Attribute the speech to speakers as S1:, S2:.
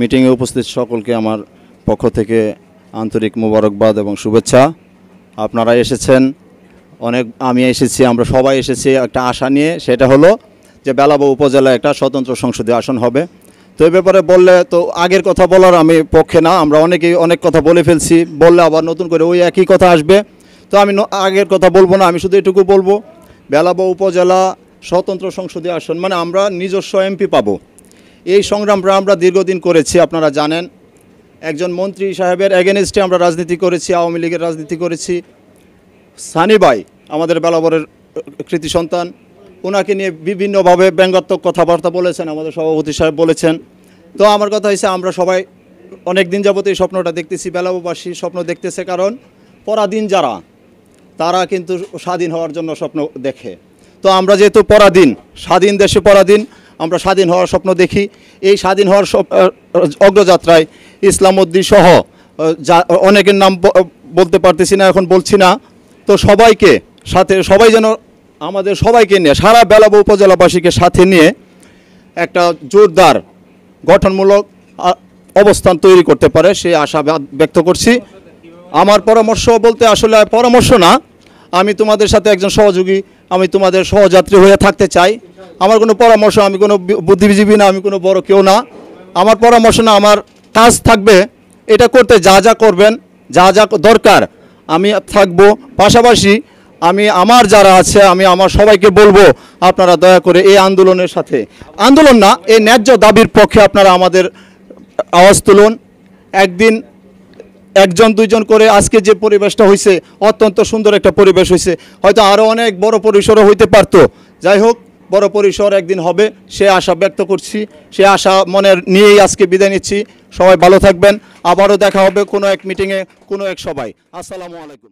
S1: মিটিংয়ে উপস্থিত সকলকে আমার পক্ষ থেকে আন্তরিক মোবারকবাদ এবং শুভেচ্ছা। আপনারা এসেছেন অনেক, আমি এসেছি, আমরা সবাই এসেছি একটা আশা নিয়ে, সেটা হলো যে বেলাবো উপজেলায় একটা স্বতন্ত্র সংসদীয় আসন হবে। তো এই ব্যাপারে বললে তো আগের কথা বলার আমি পক্ষে না, আমরা অনেকেই অনেক কথা বলে ফেলছি, বললে আবার নতুন করে ওই একই কথা আসবে। তো আমি আগের কথা বলবো না, আমি শুধু এটুকু বলবো বেলাবো উপজেলা স্বতন্ত্র সংসদীয় আসন মানে আমরা নিজস্ব এমপি পাবো। এই সংগ্রামটা আমরা দীর্ঘদিন করেছি, আপনারা জানেন। একজন মন্ত্রী সাহেবের এগেনস্টে আমরা রাজনীতি করেছি, আওয়ামী লীগের রাজনীতি করেছি। সানি ভাই আমাদের বেলাবরের কৃতি সন্তান, ওনাকে নিয়ে বিভিন্নভাবে ব্যঙ্গাত্মক কথাবার্তা বলেছেন, আমাদের সভাপতি সাহেব বলেছেন। তো আমার কথা হয়েছে আমরা সবাই অনেক দিন যাবত এই স্বপ্নটা দেখতেছি, বেলাববাসী স্বপ্ন দেখতেছে, কারণ পরাধীন যারা তারা কিন্তু স্বাধীন হওয়ার জন্য স্বপ্ন দেখে। তো আমরা যেহেতু পরাধীন, স্বাধীন দেশে পরাধীন, আমরা স্বাধীন হওয়ার স্বপ্ন দেখি। এই স্বাধীন হওয়ার অগ্রযাত্রায় ইসলামউদ্দিন সহ অনেকের নাম বলতে পারতেছি না, এখন বলছি না। তো সবাইকে সাথে, সবাই যেন আমাদের সবাইকে নিয়ে, সারা বেলাবো উপজেলাবাসীকে সাথে নিয়ে একটা জোরদার গঠনমূলক অবস্থান তৈরি করতে পারে, সেই আশা ব্যক্ত করছি। আমার পরামর্শ বলতে আসলে পরামর্শ না, আমি তোমাদের সাথে একজন সহযোগী, আমি তোমাদের সহযাত্রী হয়ে থাকতে চাই। আমার কোনো পরামর্শ, আমি কোনো বুদ্ধিজীবী না, আমি কোনো বড় কেউ না। আমার পরামর্শ না, আমার কাজ থাকবে এটা করতে, যা যা করবেন, যা যা দরকার আমি থাকবো। পাশাপাশি আমি আমার যারা আছে, আমি আমার সবাইকে বলবো আপনারা দয়া করে এই আন্দোলনের সাথে, আন্দোলন না, এই ন্যায্য দাবির পক্ষে আপনারা আমাদের আওয়াজ তুলুন। একদিন একজন দুইজন করে আজকে যে পরিবেশটা হয়েছে, অত্যন্ত সুন্দর একটা পরিবেশ হয়েছে, হয়তো আরও অনেক বড় পরিসরও হইতে পারতো। যাই হোক, বড় পরিসর একদিন হবে, সে আশা ব্যক্ত করছি, সে আশা মনের নিয়েই আজকে বিদায় নিচ্ছি। সবাই ভালো থাকবেন, আবারও দেখা হবে কোনো এক মিটিংয়ে, কোনো এক সভায়। আসসালামু আলাইকুম।